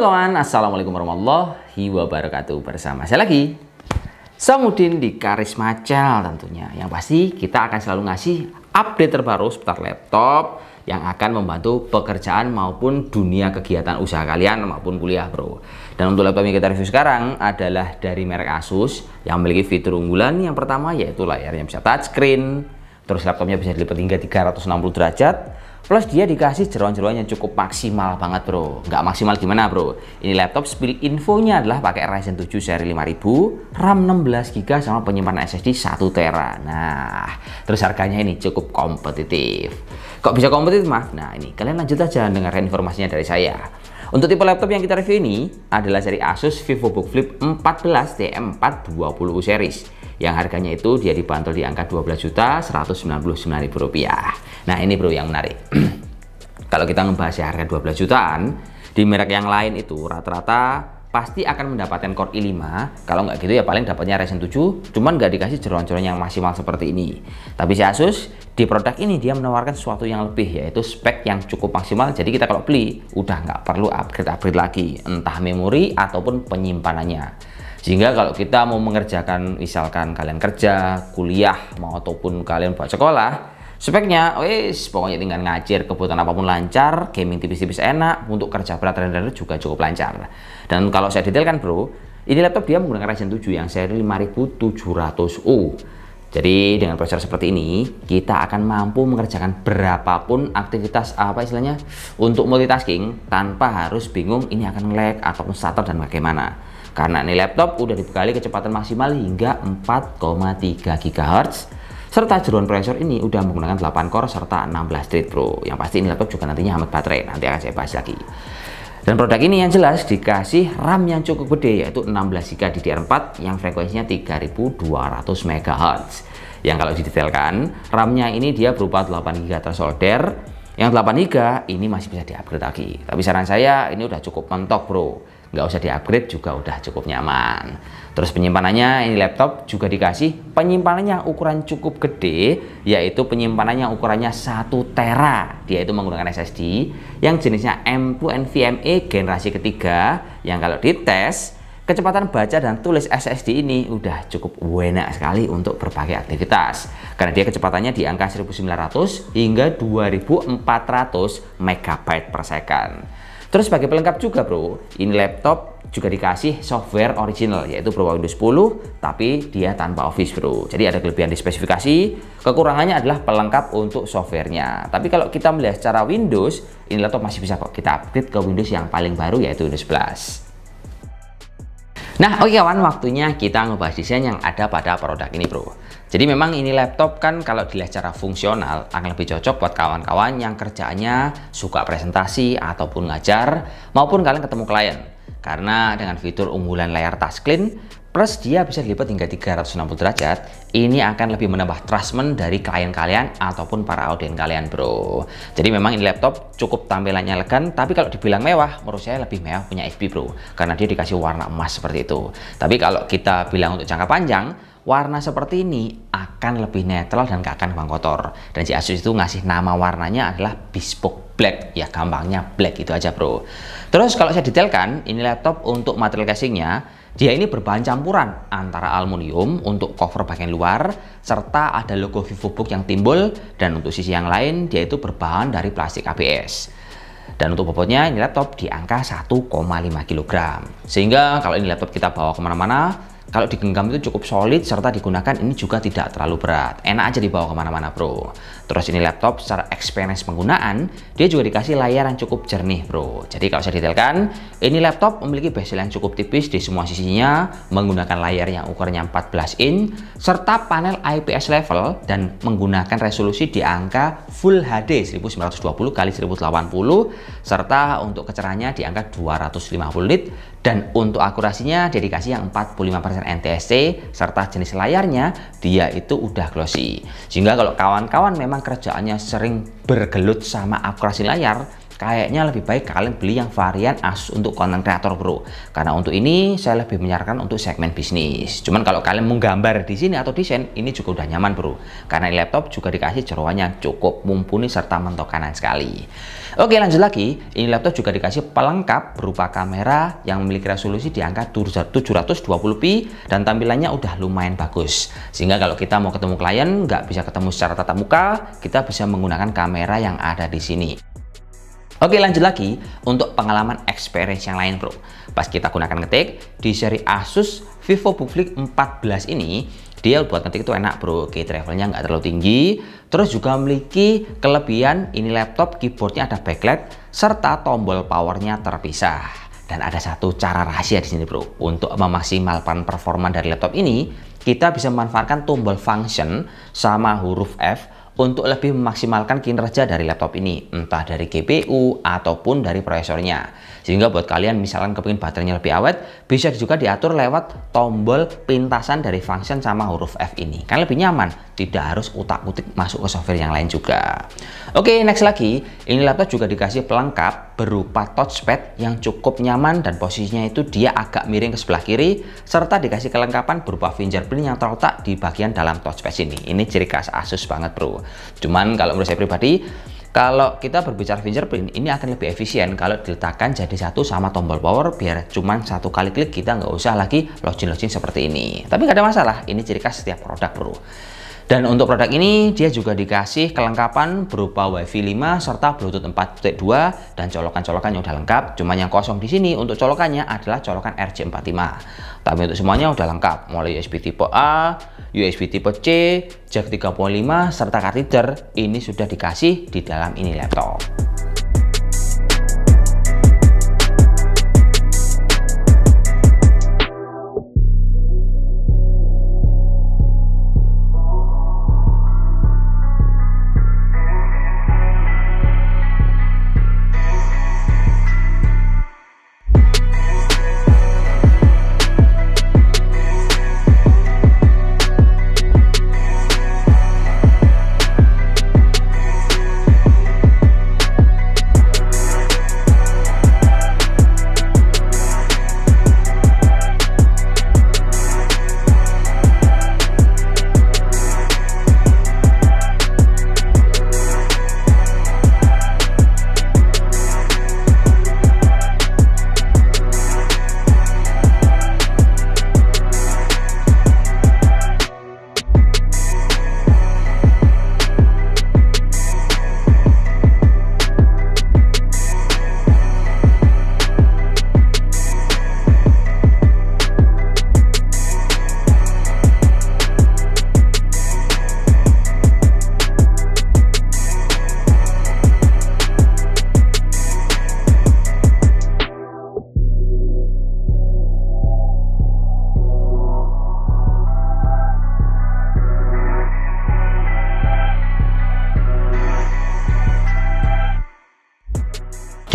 kawan, assalamualaikum warahmatullahi wabarakatuh. Bersama saya lagi, Samudin di Karisma Channel tentunya. Yang pasti kita akan selalu ngasih update terbaru seputar laptop yang akan membantu pekerjaan maupun dunia kegiatan usaha kalian maupun kuliah bro. Dan untuk laptop yang kita review sekarang adalah dari merek Asus yang memiliki fitur unggulan. Yang pertama yaitu layarnya bisa touchscreen, terus laptopnya bisa dilipat hingga 360 derajat. Plus dia dikasih jeroan-jeroan yang cukup maksimal banget bro. Nggak maksimal gimana bro? Ini laptop spill infonya adalah pakai Ryzen 7 seri 5000, RAM 16GB sama penyimpanan SSD 1TB. Nah, terus harganya ini cukup kompetitif. Kok bisa kompetitif mah? Nah ini, kalian lanjut aja dengarkan informasinya dari saya. Untuk tipe laptop yang kita review ini adalah seri Asus VivoBook Flip 14 TM420U series yang harganya itu dia dibanderol di angka Rp12.199.000. Nah ini bro yang menarik. Kalau kita ngebahas harga 12 jutaan di merek yang lain itu rata-rata pasti akan mendapatkan Core i5. Kalau nggak gitu ya paling dapatnya Ryzen 7, cuman nggak dikasih jeroan-jeroan yang maksimal seperti ini. Tapi si Asus di produk ini dia menawarkan sesuatu yang lebih, yaitu spek yang cukup maksimal. Jadi kita kalau beli udah nggak perlu upgrade lagi, entah memori ataupun penyimpanannya. Sehingga kalau kita mau mengerjakan, misalkan kalian kerja, kuliah, ataupun kalian buat sekolah, speknya wes pokoknya tinggal ngacir, kebutuhan apapun lancar, gaming tipis-tipis enak, untuk kerja berat dan juga cukup lancar. Dan kalau saya detailkan bro, ini laptop dia menggunakan Ryzen 7 yang seri 5700U. Jadi dengan prosesor seperti ini, kita akan mampu mengerjakan berapapun aktivitas istilahnya untuk multitasking tanpa harus bingung ini akan lag ataupun stutter dan bagaimana. Karena ini laptop udah dibekali kecepatan maksimal hingga 4,3 GHz. Serta jeroan prosesor ini udah menggunakan 8 core serta 16 thread bro. Yang pasti ini laptop juga nantinya hemat baterai, nanti akan saya bahas lagi. Dan produk ini yang jelas dikasih RAM yang cukup gede, yaitu 16GB DDR4 yang frekuensinya 3200 MHz. Yang kalau didetailkan, RAM-nya ini dia berupa 8GB tersolder. Yang 8GB ini masih bisa di-upgrade lagi. Tapi saran saya ini udah cukup mentok bro. Nggak usah di-upgrade juga udah cukup nyaman. Terus penyimpanannya ini laptop juga dikasih penyimpanannya ukuran cukup gede, yaitu penyimpanannya ukurannya 1TB. Dia itu menggunakan SSD yang jenisnya M2 NVMe generasi ketiga, yang kalau dites kecepatan baca dan tulis SSD ini udah cukup enak sekali untuk berbagai aktivitas. Karena dia kecepatannya di angka 1900 hingga 2400 MB per second. Terus sebagai pelengkap juga bro, ini laptop juga dikasih software original, yaitu berupa Windows 10, tapi dia tanpa Office bro. Jadi ada kelebihan di spesifikasi, kekurangannya adalah pelengkap untuk softwarenya. Tapi kalau kita melihat secara Windows, ini laptop masih bisa kok kita upgrade ke Windows yang paling baru, yaitu Windows 11. Nah oke kawan, waktunya kita ngebahas desain yang ada pada produk ini bro. Jadi memang ini laptop kan kalau dilihat secara fungsional akan lebih cocok buat kawan-kawan yang kerjaannya suka presentasi ataupun ngajar maupun kalian ketemu klien. Karena dengan fitur unggulan layar touchscreen plus dia bisa dilipat hingga 360 derajat, ini akan lebih menambah trustment dari klien kalian ataupun para audien kalian bro. Jadi memang ini laptop cukup tampilannya elegan, tapi kalau dibilang mewah, menurut saya lebih mewah punya HP bro, karena dia dikasih warna emas seperti itu. Tapi kalau kita bilang untuk jangka panjang, warna seperti ini akan lebih netral dan gak akan gampang kotor. Dan si Asus itu ngasih nama warnanya adalah bespoke black, ya gampangnya black itu aja bro. Terus kalau saya detailkan, ini laptop untuk material casingnya dia ini berbahan campuran antara aluminium untuk cover bagian luar, serta ada logo VivoBook yang timbul, dan untuk sisi yang lain dia itu berbahan dari plastik ABS. Dan untuk bobotnya ini laptop di angka 1,5 kg. Sehingga kalau ini laptop kita bawa kemana-mana, kalau digenggam itu cukup solid, serta digunakan ini juga tidak terlalu berat. Enak aja dibawa kemana-mana bro. Terus ini laptop secara experience penggunaan, dia juga dikasih layar yang cukup jernih bro. Jadi kalau saya detailkan, ini laptop memiliki bezel yang cukup tipis di semua sisinya, menggunakan layar yang ukurannya 14 inch, serta panel IPS level, dan menggunakan resolusi di angka Full HD 1920x1080, serta untuk kecerahannya di angka 250 nit, dan untuk akurasinya dia dikasih yang 45% NTSC, serta jenis layarnya dia itu udah glossy. Sehingga kalau kawan-kawan memang kerjaannya sering bergelut sama akurasi layar, kayaknya lebih baik kalian beli yang varian Asus untuk content creator bro. Karena untuk ini saya lebih menyarankan untuk segmen bisnis. Cuman kalau kalian mau gambar di sini atau desain, ini juga udah nyaman bro. Karena ini laptop juga dikasih jeroan yang cukup mumpuni serta mentok kanan sekali. Oke, lanjut lagi. Ini laptop juga dikasih pelengkap berupa kamera yang memiliki resolusi di angka 720p dan tampilannya udah lumayan bagus. Sehingga kalau kita mau ketemu klien nggak bisa ketemu secara tatap muka, kita bisa menggunakan kamera yang ada di sini. Oke, lanjut lagi untuk pengalaman experience yang lain bro. Pas kita gunakan ngetik di seri Asus VivoBook Flip 14 ini, dia buat ngetik itu enak bro, key travelnya nggak terlalu tinggi, terus juga memiliki kelebihan ini laptop keyboardnya ada backlight serta tombol powernya terpisah. Dan ada satu cara rahasia di sini bro, untuk memaksimalkan performa dari laptop ini, kita bisa memanfaatkan tombol function sama huruf F untuk lebih memaksimalkan kinerja dari laptop ini, entah dari GPU ataupun dari prosesornya. Sehingga buat kalian misalkan kepingin baterainya lebih awet, bisa juga diatur lewat tombol pintasan dari function sama huruf F ini. Kan lebih nyaman, tidak harus utak-utik masuk ke software yang lain juga. Oke, next lagi, ini laptop juga dikasih pelengkap berupa touchpad yang cukup nyaman dan posisinya itu dia agak miring ke sebelah kiri, serta dikasih kelengkapan berupa fingerprint yang terletak di bagian dalam touchpad ini. Ini ciri khas Asus banget bro. Cuman kalau menurut saya pribadi, kalau kita berbicara fingerprint, ini akan lebih efisien kalau diletakkan jadi satu sama tombol power, biar cuman satu kali klik kita nggak usah lagi login seperti ini. Tapi nggak ada masalah, ini ciri khas setiap produk bro. Dan untuk produk ini dia juga dikasih kelengkapan berupa Wi-Fi 5 serta Bluetooth 4.2 dan colokan-colokannya udah lengkap. Cuman yang kosong di sini untuk colokannya adalah colokan RJ45. Tapi untuk semuanya udah lengkap, mulai USB tipe A, USB tipe C, jack 3.5 serta card reader ini sudah dikasih di dalam ini laptop.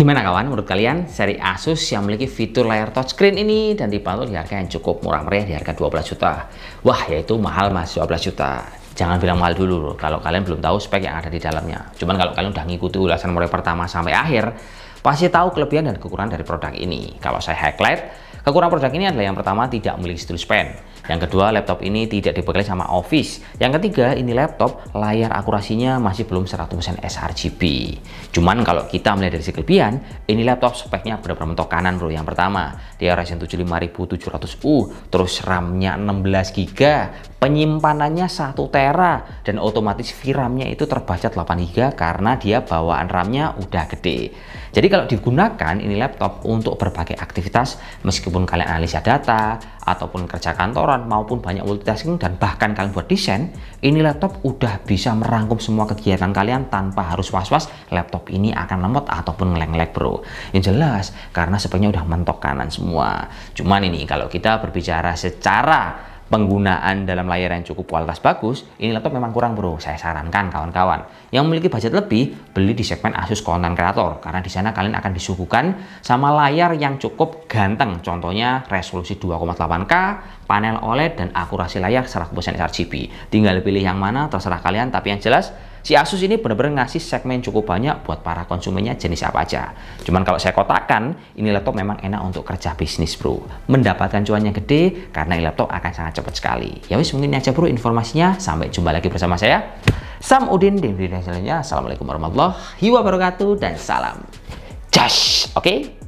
Gimana kawan, menurut kalian seri Asus yang memiliki fitur layar touchscreen ini dan dibantu di harga yang cukup murah meriah di harga 12 juta. Wah, yaitu mahal mas, 12 juta. Jangan bilang mahal dulu kalau kalian belum tahu spek yang ada di dalamnya. Cuman kalau kalian udah ngikuti ulasan mulai pertama sampai akhir, pasti tahu kelebihan dan kekurangan dari produk ini. Kalau saya highlight, kekurangan produk ini adalah yang pertama tidak memiliki stylus pen. Yang kedua, laptop ini tidak dibekali sama Office. Yang ketiga, ini laptop layar akurasinya masih belum 100% sRGB. Cuman kalau kita melihat dari segi kelebihan, ini laptop speknya benar-benar mentok kanan bro. Yang pertama, dia Ryzen 7 5700U, terus RAM-nya 16GB, penyimpanannya 1 tera, dan otomatis VRAM-nya itu terbaca 8GB karena dia bawaan RAM-nya udah gede. Jadi kalau digunakan ini laptop untuk berbagai aktivitas, meskipun kalian analisa data, ataupun kerja kantoran, maupun banyak multitasking, dan bahkan kalian buat desain, ini laptop udah bisa merangkum semua kegiatan kalian tanpa harus was-was laptop ini akan lemot ataupun ngeleng-ngeleng bro. Yang jelas, karena speknya udah mentok kanan semua. Cuman ini kalau kita berbicara secara penggunaan dalam layar yang cukup kualitas bagus, ini laptop memang kurang bro. Saya sarankan kawan-kawan yang memiliki budget lebih, beli di segmen Asus Content Creator, karena di sana kalian akan disuguhkan sama layar yang cukup ganteng. Contohnya resolusi 2,8K, panel OLED, dan akurasi layar 100% sRGB. Tinggal pilih yang mana, terserah kalian. Tapi yang jelas, si Asus ini benar-benar ngasih segmen cukup banyak buat para konsumennya jenis apa aja. Cuman kalau saya kotakkan, ini laptop memang enak untuk kerja bisnis bro. Mendapatkan cuan yang gede karena ini laptop akan sangat cepat sekali. Ya wis, mungkin ini aja bro informasinya. Sampai jumpa lagi bersama saya, Sam Udin, di video selanjutnya. Assalamualaikum warahmatullahi wabarakatuh dan salam Josh. Oke?